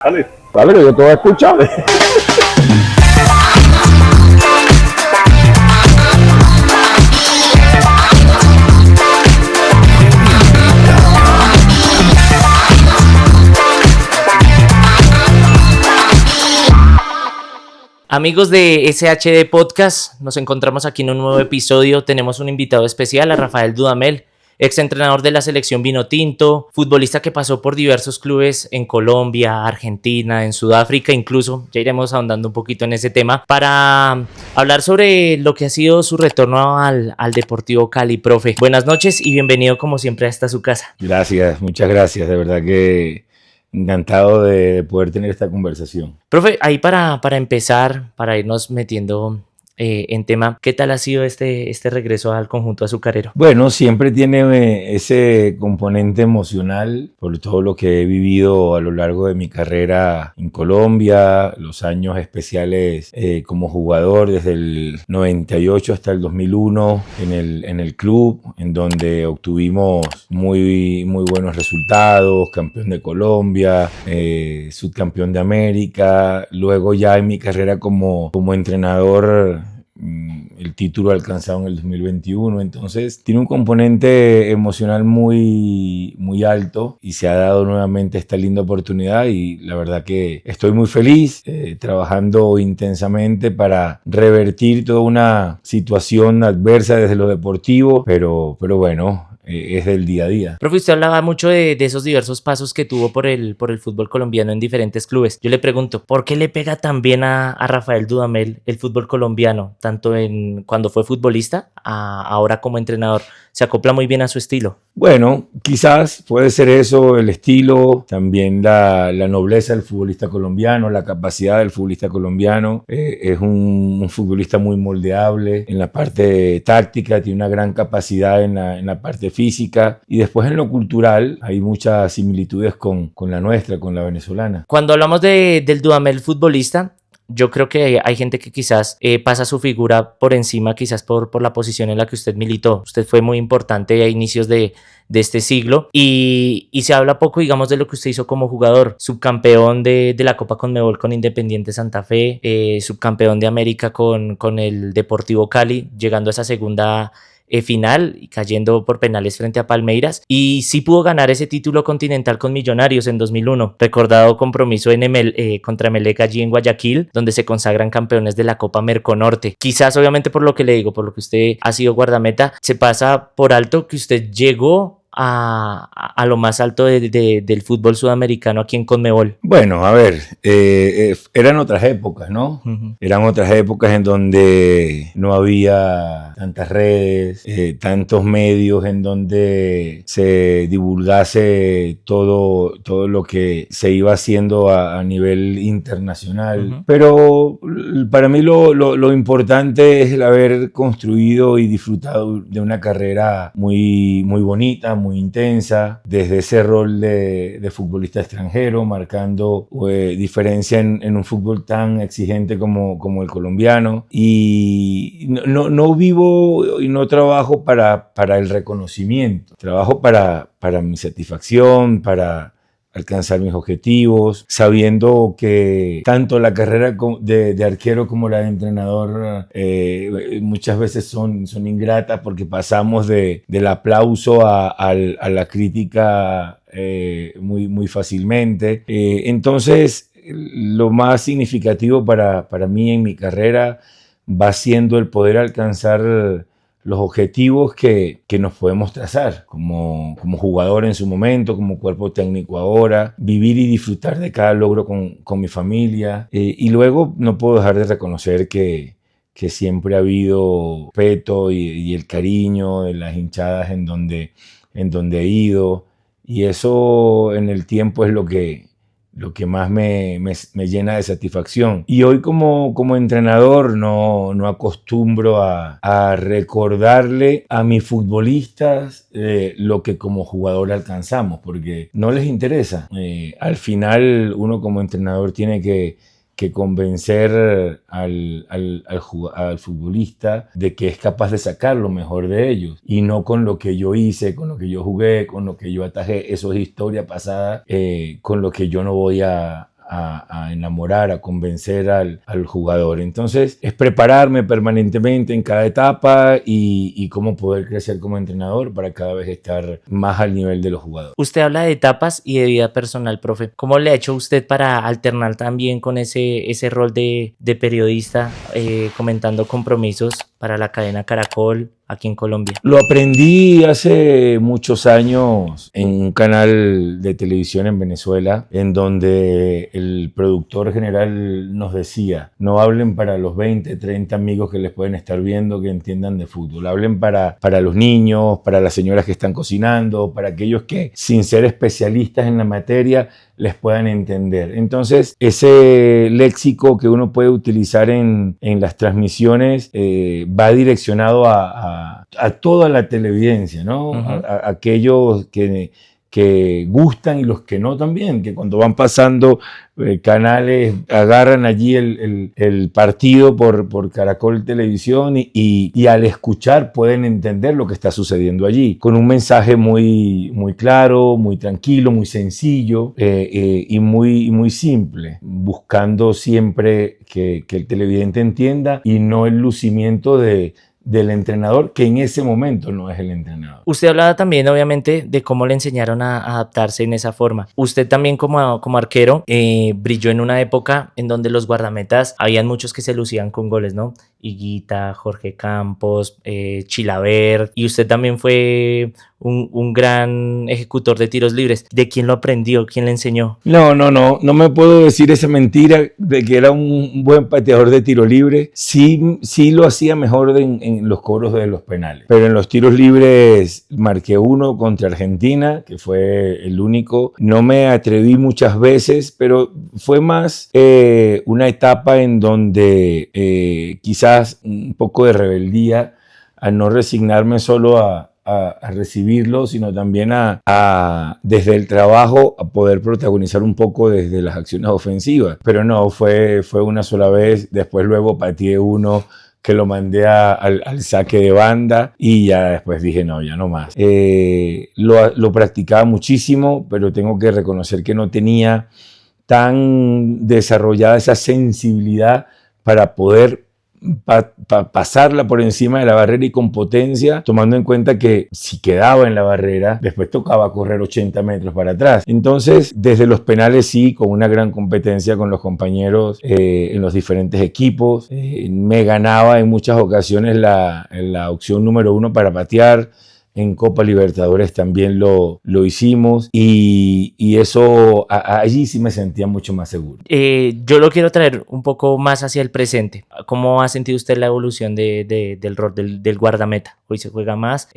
Vale, vale, yo te voy a escuchar. Amigos de SHD Podcast, nos encontramos aquí en un nuevo episodio. Tenemos un invitado especial, a Rafael Dudamel, exentrenador de la selección Vinotinto, futbolista que pasó por diversos clubes en Colombia, Argentina, en Sudáfrica, incluso. Ya iremos ahondando un poquito en ese tema para hablar sobre lo que ha sido su retorno al Deportivo Cali. Profe, buenas noches y bienvenido como siempre a esta su casa. Gracias, muchas gracias, de verdad que encantado de poder tener esta conversación. Profe, ahí para empezar, para irnos metiendo en tema, ¿qué tal ha sido este regreso al conjunto azucarero? Bueno, siempre tiene ese componente emocional por todo lo que he vivido a lo largo de mi carrera en Colombia, los años especiales como jugador desde el 98 hasta el 2001 en el club, en donde obtuvimos muy buenos resultados, campeón de Colombia, subcampeón de América, luego ya en mi carrera como entrenador, el título alcanzado en el 2021, entonces tiene un componente emocional muy alto y se ha dado nuevamente esta linda oportunidad y la verdad que estoy muy feliz trabajando intensamente para revertir toda una situación adversa desde lo deportivo, pero bueno, es del día a día. Profe, usted hablaba mucho de esos diversos pasos que tuvo por el fútbol colombiano en diferentes clubes. Yo le pregunto, ¿por qué le pega tan bien a Rafael Dudamel el fútbol colombiano, tanto cuando fue futbolista, ahora como entrenador? ¿Se acopla muy bien a su estilo? Bueno, quizás puede ser eso, el estilo, también la nobleza del futbolista colombiano, la capacidad del futbolista colombiano. Es un futbolista muy moldeable en la parte táctica, tiene una gran capacidad en la parte física y después en lo cultural hay muchas similitudes con la nuestra, con la venezolana. Cuando hablamos del Dudamel futbolista, yo creo que hay gente que quizás pasa su figura por encima, quizás por la posición en la que usted militó. Usted fue muy importante a inicios de este siglo y se habla poco, digamos, de lo que usted hizo como jugador. Subcampeón de la Copa Conmebol con Independiente Santa Fe, subcampeón de América con el Deportivo Cali, llegando a esa segunda final y cayendo por penales frente a Palmeiras, y sí pudo ganar ese título continental con Millonarios en 2001, recordado compromiso contra Emelec allí en Guayaquil, donde se consagran campeones de la Copa Merconorte. Quizás, obviamente, por lo que le digo, por lo que usted ha sido guardameta, se pasa por alto que usted llegó a lo más alto del fútbol sudamericano aquí en Conmebol. Bueno, a ver, eran otras épocas, ¿no? Uh-huh. Eran otras épocas en donde no había tantas redes, tantos medios en donde se divulgase todo lo que se iba haciendo a nivel internacional. Uh-huh. Pero para mí lo importante es el haber construido y disfrutado de una carrera muy bonita, muy intensa, desde ese rol de futbolista extranjero, marcando diferencia en un fútbol tan exigente como el colombiano. Y no vivo y no trabajo para el reconocimiento, trabajo para mi satisfacción, para alcanzar mis objetivos, sabiendo que tanto la carrera de arquero como la de entrenador muchas veces son ingratas porque pasamos del aplauso a la crítica muy fácilmente. Entonces, lo más significativo para mí en mi carrera va siendo el poder alcanzar los objetivos que nos podemos trazar como jugador en su momento, como cuerpo técnico ahora, vivir y disfrutar de cada logro con mi familia. Y luego no puedo dejar de reconocer que siempre ha habido respeto y el cariño de las hinchadas en donde he ido. Y eso en el tiempo es lo que más me llena de satisfacción. Y hoy como entrenador no acostumbro a recordarle a mis futbolistas lo que como jugador alcanzamos, porque no les interesa. Al final uno como entrenador tiene que convencer al futbolista de que es capaz de sacar lo mejor de ellos y no con lo que yo hice, con lo que yo jugué, con lo que yo atajé. Eso es historia pasada, con lo que yo no voy a a enamorar, a convencer al jugador. Entonces, es prepararme permanentemente en cada etapa y cómo poder crecer como entrenador para cada vez estar más al nivel de los jugadores. Usted habla de etapas y de vida personal, profe. ¿Cómo le ha hecho usted para alternar también con ese rol de periodista, comentando compromisos para la cadena Caracol aquí en Colombia? Lo aprendí hace muchos años en un canal de televisión en Venezuela, en donde el productor general nos decía: no hablen para los 20, 30 amigos que les pueden estar viendo que entiendan de fútbol, hablen para los niños, para las señoras que están cocinando, para aquellos que, sin ser especialistas en la materia, les puedan entender. Entonces, ese léxico que uno puede utilizar en las transmisiones va direccionado a toda la televidencia, ¿no? A aquellos que gustan y los que no también, que cuando van pasando canales agarran allí el partido por Caracol Televisión y al escuchar pueden entender lo que está sucediendo allí, con un mensaje muy, muy claro, muy tranquilo, muy sencillo y muy simple, buscando siempre que el televidente entienda y no el lucimiento del entrenador, que en ese momento no es el entrenador. Usted hablaba también, obviamente, de cómo le enseñaron a adaptarse en esa forma. Usted también como arquero brilló en una época en donde los guardametas, habían muchos que se lucían con goles, ¿no? Higuita, Jorge Campos, Chilavert, y usted también fue un gran ejecutor de tiros libres. ¿De quién lo aprendió? ¿Quién le enseñó? No me puedo decir esa mentira de que era un buen pateador de tiro libre. Sí lo hacía mejor en los cobros de los penales, pero en los tiros libres marqué uno contra Argentina, que fue el único. No me atreví muchas veces, pero fue más una etapa en donde quizás un poco de rebeldía, a no resignarme solo a recibirlo, sino también desde el trabajo a poder protagonizar un poco desde las acciones ofensivas. Pero no, fue una sola vez. Después luego pateé uno que lo mandé al saque de banda y ya después dije no, ya no más. Lo practicaba muchísimo, pero tengo que reconocer que no tenía tan desarrollada esa sensibilidad para poder pasarla por encima de la barrera y con potencia, tomando en cuenta que si quedaba en la barrera, después tocaba correr 80 metros para atrás. Entonces, desde los penales sí, con una gran competencia con los compañeros en los diferentes equipos, me ganaba en muchas ocasiones la opción número 1 para patear. En Copa Libertadores también lo hicimos y eso allí sí me sentía mucho más seguro. Yo lo quiero traer un poco más hacia el presente. ¿Cómo ha sentido usted la evolución del rol del guardameta? Hoy se juega más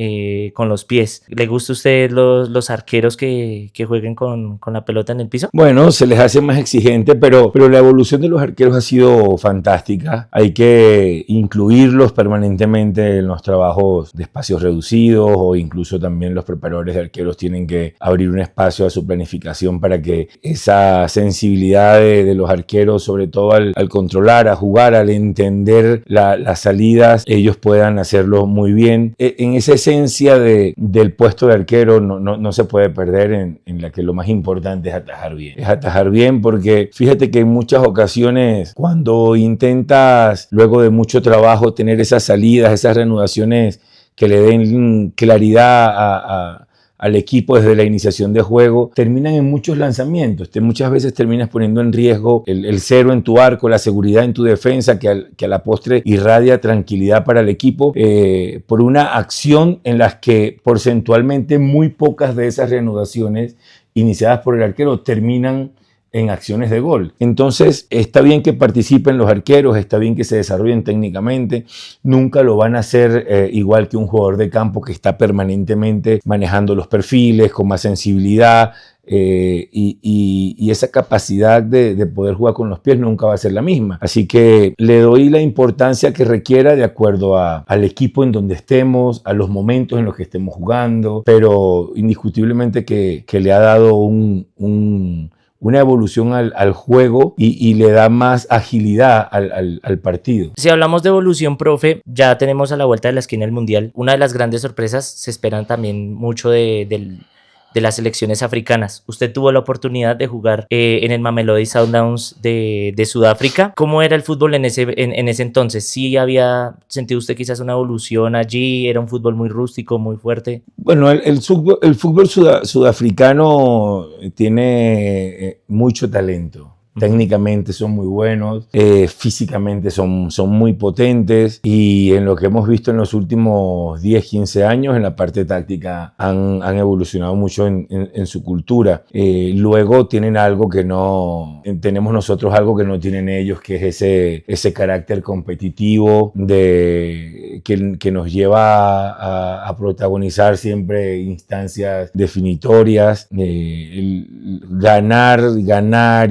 con los pies. ¿Le gusta a usted los arqueros que jueguen con la pelota en el piso? Bueno, se les hace más exigente, pero la evolución de los arqueros ha sido fantástica. Hay que incluirlos permanentemente en los trabajos de espacios reducidos, o incluso también los preparadores de arqueros tienen que abrir un espacio a su planificación para que esa sensibilidad de los arqueros, sobre todo al controlar, a jugar, al entender las salidas, ellos puedan hacerlo muy bien. En esa esencia del puesto de arquero no se puede perder en la que lo más importante es atajar bien. Es atajar bien porque fíjate que en muchas ocasiones cuando intentas luego de mucho trabajo tener esas salidas, esas reanudaciones que le den claridad al equipo desde la iniciación de juego, terminan en muchos lanzamientos. Muchas veces terminas poniendo en riesgo el cero en tu arco, la seguridad en tu defensa, que a la postre irradia tranquilidad para el equipo, por una acción en las que porcentualmente muy pocas de esas reanudaciones iniciadas por el arquero terminan en acciones de gol. Entonces, está bien que participen los arqueros, está bien que se desarrollen técnicamente, nunca lo van a hacer igual que un jugador de campo que está permanentemente manejando los perfiles, con más sensibilidad, y esa capacidad de poder jugar con los pies nunca va a ser la misma. Así que le doy la importancia que requiera de acuerdo al equipo en donde estemos, a los momentos en los que estemos jugando, pero indiscutiblemente que le ha dado una evolución al juego y le da más agilidad al partido. Si hablamos de evolución, profe, ya tenemos a la vuelta de la esquina el Mundial. Una de las grandes sorpresas, se esperan también mucho del de las selecciones africanas. Usted tuvo la oportunidad de jugar en el Mamelodi Sundowns de Sudáfrica. ¿Cómo era el fútbol en ese entonces? ¿Sí había sentido usted quizás una evolución allí? ¿Era un fútbol muy rústico, muy fuerte? Bueno, el fútbol sudafricano tiene mucho talento. Técnicamente son muy buenos, físicamente son muy potentes, y en lo que hemos visto en los últimos 10, 15 años, en la parte táctica han evolucionado mucho en su cultura. Luego tienen algo que no tenemos nosotros, algo que no tienen ellos, que es ese carácter competitivo que nos lleva a protagonizar siempre instancias definitorias, ganar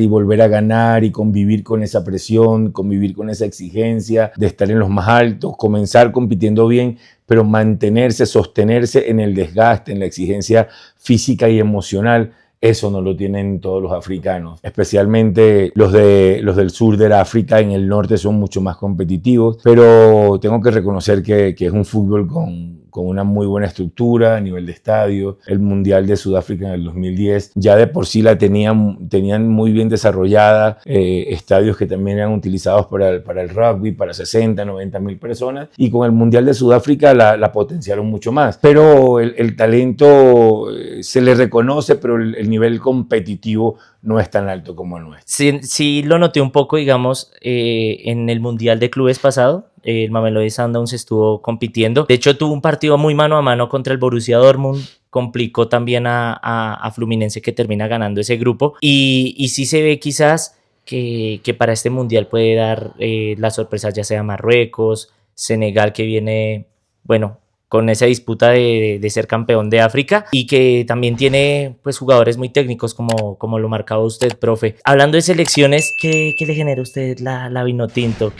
y volver a ganar, y convivir con esa presión, convivir con esa exigencia de estar en los más altos, comenzar compitiendo bien, pero mantenerse, sostenerse en el desgaste, en la exigencia física y emocional. Eso no lo tienen todos los africanos, especialmente los del sur de África. En el norte son mucho más competitivos, pero tengo que reconocer que es un fútbol con una muy buena estructura a nivel de estadio. El Mundial de Sudáfrica en el 2010 ya de por sí la tenían muy bien desarrollada, estadios que también eran utilizados para el rugby, para 60, 90 mil personas, y con el Mundial de Sudáfrica la potenciaron mucho más. Pero el talento se le reconoce, pero el nivel competitivo no es tan alto como el nuestro. Sí lo noté un poco, digamos, en el Mundial de Clubes pasado. El Mamelodi Sundowns estuvo compitiendo. De hecho, tuvo un partido muy mano a mano contra el Borussia Dortmund. Complicó también a Fluminense, que termina ganando ese grupo. Y sí se ve quizás que para este Mundial puede dar la sorpresa, ya sea Marruecos, Senegal, que viene, bueno, con esa disputa de ser campeón de África, y que también tiene pues jugadores muy técnicos, como lo marcaba usted, profe. Hablando de selecciones, ¿qué le genera a usted la Vinotinto?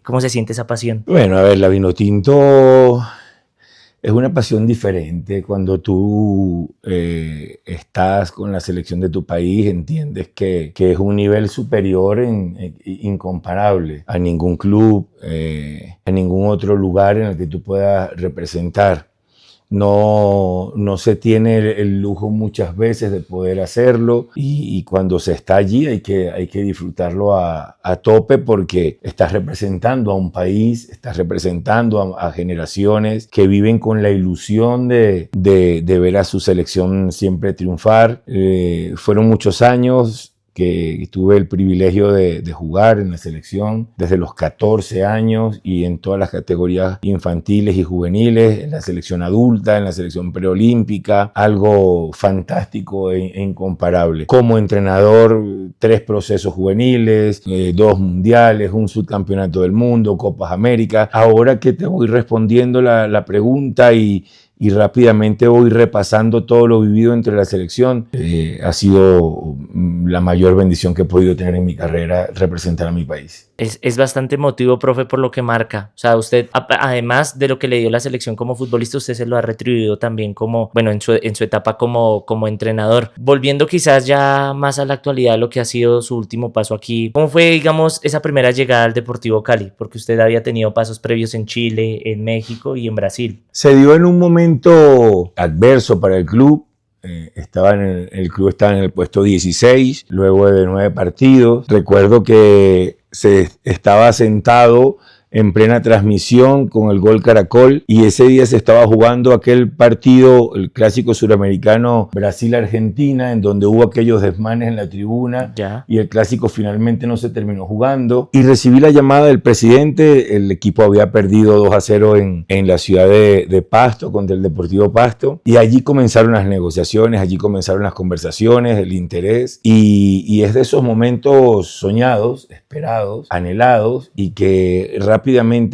¿Cómo se siente esa pasión? Bueno, a ver, la Vinotinto es una pasión diferente. Cuando tú estás con la selección de tu país, entiendes que es un nivel superior, incomparable a ningún club, a ningún otro lugar en el que tú puedas representar. No se tiene el lujo muchas veces de poder hacerlo, y cuando se está allí hay que disfrutarlo a tope, porque estás representando a un país, estás representando a generaciones que viven con la ilusión de ver a su selección siempre triunfar. Fueron muchos años que tuve el privilegio de jugar en la selección desde los 14 años, y en todas las categorías infantiles y juveniles, en la selección adulta, en la selección preolímpica, algo fantástico e incomparable. Como entrenador, 3 procesos juveniles, 2 mundiales, un subcampeonato del mundo, Copas América. Ahora que te voy respondiendo la pregunta y rápidamente voy repasando todo lo vivido entre la selección, ha sido la mayor bendición que he podido tener en mi carrera, representar a mi país. Es bastante emotivo, profe, por lo que marca. O sea, usted, además de lo que le dio la selección como futbolista, usted se lo ha retribuido también en su etapa como entrenador. Volviendo quizás ya más a la actualidad, lo que ha sido su último paso aquí, ¿cómo fue, digamos, esa primera llegada al Deportivo Cali? Porque usted había tenido pasos previos en Chile, en México y en Brasil. Se dio en un momento adverso para el club. El club estaba en el puesto 16, luego de 9 partidos. Recuerdo que se estaba sentado en plena transmisión con el Gol Caracol, y ese día se estaba jugando aquel partido, el clásico suramericano Brasil-Argentina, en donde hubo aquellos desmanes en la tribuna, y el clásico finalmente no se terminó jugando, y recibí la llamada del presidente. El equipo había perdido 2-0 en la ciudad de Pasto contra el Deportivo Pasto, y allí comenzaron las negociaciones, allí comenzaron las conversaciones, el interés, y es de esos momentos soñados, esperados, anhelados, y que rápidamente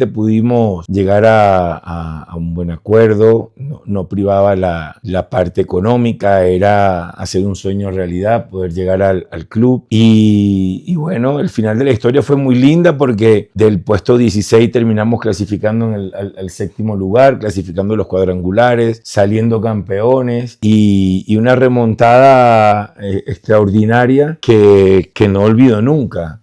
pudimos llegar a un buen acuerdo. No privaba la parte económica, era hacer un sueño realidad, poder llegar al club. Y bueno, el final de la historia fue muy linda, porque del puesto 16 terminamos clasificando al 7º lugar, clasificando los cuadrangulares, saliendo campeones, y una remontada extraordinaria que no olvido nunca,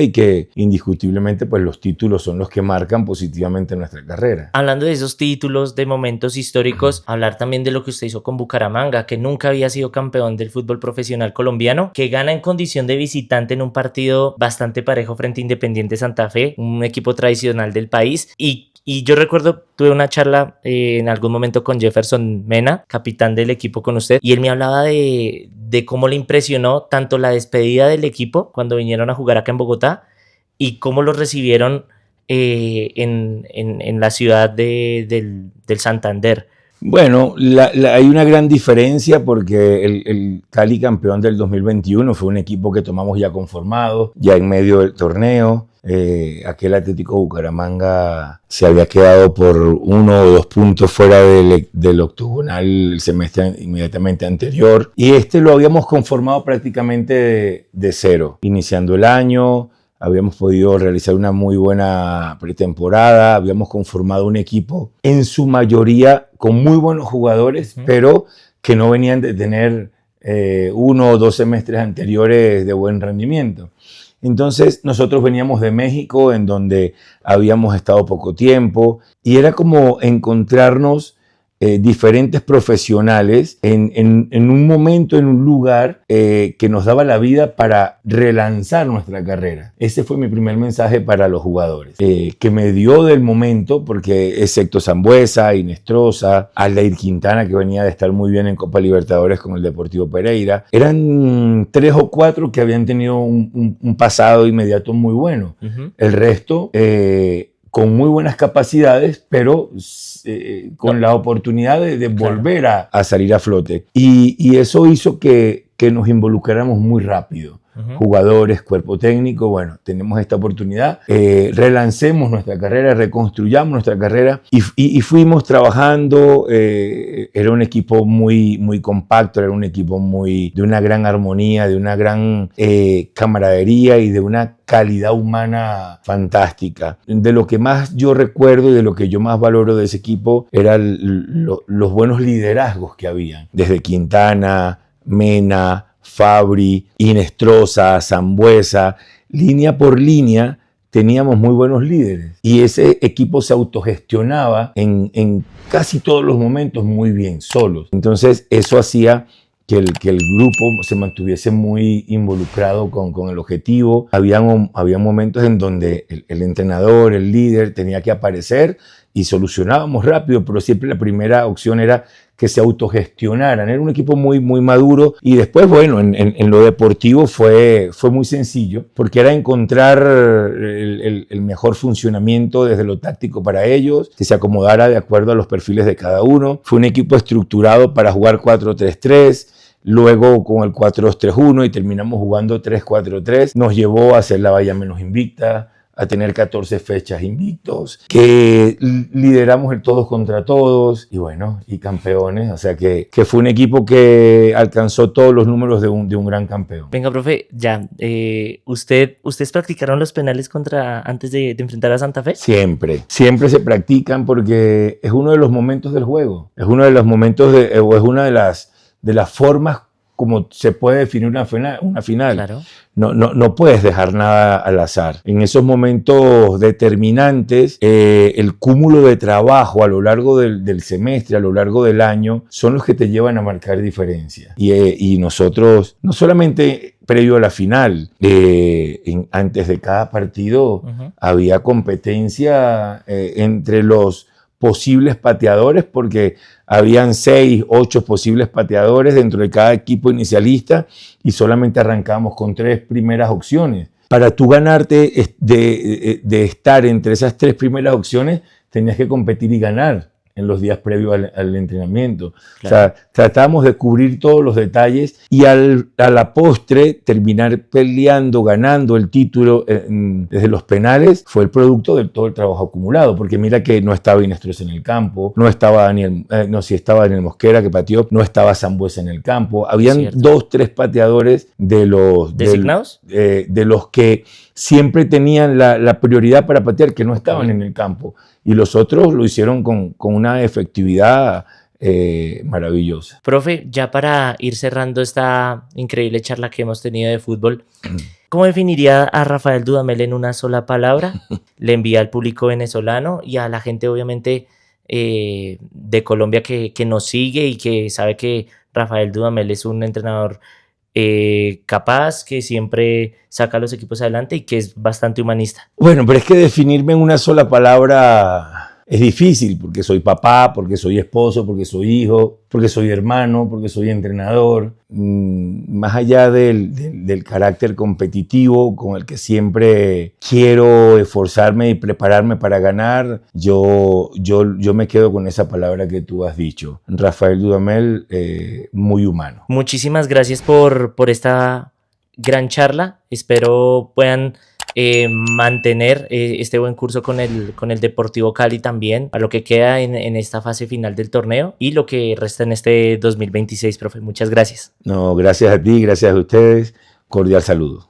y que indiscutiblemente pues los títulos títulos son los que marcan positivamente nuestra carrera. Hablando de esos títulos, de momentos históricos, hablar también de lo que usted hizo con Bucaramanga, que nunca había sido campeón del fútbol profesional colombiano, que gana en condición de visitante en un partido bastante parejo frente a Independiente Santa Fe, un equipo tradicional del país. Y yo recuerdo, tuve una charla en algún momento con Jefferson Mena, capitán del equipo con usted, y él me hablaba de cómo le impresionó tanto la despedida del equipo cuando vinieron a jugar acá en Bogotá y cómo lo recibieron en la ciudad del Santander. Bueno, hay una gran diferencia porque el Cali campeón del 2021 fue un equipo que tomamos ya conformado, ya en medio del torneo. Aquel Atlético Bucaramanga se había quedado por 1 o 2 puntos fuera del octogonal el semestre inmediatamente anterior, y lo habíamos conformado prácticamente de cero, iniciando el año. Habíamos podido realizar una muy buena pretemporada, habíamos conformado un equipo en su mayoría con muy buenos jugadores, pero que no venían de tener 1 o 2 semestres anteriores de buen rendimiento. Entonces nosotros veníamos de México, en donde habíamos estado poco tiempo, y era como encontrarnos diferentes profesionales en un momento, en un lugar que nos daba la vida para relanzar nuestra carrera. Ese fue mi primer mensaje para los jugadores, que me dio del momento, porque excepto Sambueza, Inestrosa, Aldair Quintana, que venía de estar muy bien en Copa Libertadores con el Deportivo Pereira, eran 3 o 4 que habían tenido un pasado inmediato muy bueno. El resto con muy buenas capacidades, pero con la oportunidad de volver a salir a flote. Y eso hizo que nos involucráramos muy rápido. Jugadores, cuerpo técnico, bueno, tenemos esta oportunidad, relancemos nuestra carrera, reconstruyamos nuestra carrera, y fuimos trabajando. Era un equipo muy compacto, era un equipo de una gran armonía, de una gran camaradería y de una calidad humana fantástica. De lo que más yo recuerdo y de lo que yo más valoro de ese equipo eran los buenos liderazgos que habían, desde Quintana, Mena, Fabri, Inestrosa, Sambueza, línea por línea teníamos muy buenos líderes, y ese equipo se autogestionaba en casi todos los momentos muy bien, solos. Entonces eso hacía que el grupo se mantuviese muy involucrado con el objetivo. Habían momentos en donde el entrenador, el líder, tenía que aparecer y solucionábamos rápido, pero siempre la primera opción era que se autogestionaran. Era un equipo muy maduro, y después, bueno, en lo deportivo fue muy sencillo, porque era encontrar el mejor funcionamiento desde lo táctico para ellos, que se acomodara de acuerdo a los perfiles de cada uno. Fue un equipo estructurado para jugar 4-3-3, luego con el 4-2-3-1, y terminamos jugando 3-4-3. Nos llevó a ser la valla menos invicta, a tener 14 fechas invictos, que lideramos el todos contra todos, y bueno, y campeones. O sea que fue un equipo que alcanzó todos los números de un gran campeón. Venga, profe, ya, ¿ustedes practicaron los penales antes de enfrentar a Santa Fe? Siempre se practican, porque es uno de los momentos del juego, es uno de los momentos o es una de las formas como se puede definir una final. Claro. No puedes dejar nada al azar. En esos momentos determinantes, el cúmulo de trabajo a lo largo del semestre, a lo largo del año, son los que te llevan a marcar diferencia. Y nosotros, no solamente previo a la final, antes de cada partido, había competencia entre los posibles pateadores, porque habían 6, 8 posibles pateadores dentro de cada equipo inicialista, y solamente arrancábamos con 3 primeras opciones. Para tú ganarte de estar entre esas 3 primeras opciones, tenías que competir y ganar en los días previos al entrenamiento. Claro. O sea, tratábamos de cubrir todos los detalles, y a la postre terminar peleando, ganando el título desde los penales, fue el producto de todo el trabajo acumulado, porque mira que no estaba Inestrosa en el campo, no estaba sí estaba Daniel Mosquera, que pateó, no estaba Sambueza en el campo, habían 2, 3 pateadores ¿designados? De los que siempre tenían la prioridad para patear, que no estaban en el campo, y los otros lo hicieron con una efectividad maravillosa. Profe, ya para ir cerrando esta increíble charla que hemos tenido de fútbol, ¿Cómo definiría a Rafael Dudamel en una sola palabra? Le envía al público venezolano y a la gente obviamente de Colombia que nos sigue y que sabe que Rafael Dudamel es un entrenador capaz, que siempre saca a los equipos adelante y que es bastante humanista. Bueno, pero es que definirme en una sola palabra es difícil, porque soy papá, porque soy esposo, porque soy hijo, porque soy hermano, porque soy entrenador. Más allá del carácter competitivo con el que siempre quiero esforzarme y prepararme para ganar, yo me quedo con esa palabra que tú has dicho. Rafael Dudamel, muy humano. Muchísimas gracias por esta gran charla. Espero puedan mantener este buen curso con el Deportivo Cali también, a lo que queda en esta fase final del torneo y lo que resta en este 2026, profe. Muchas gracias. No, gracias a ti, gracias a ustedes. Cordial saludo.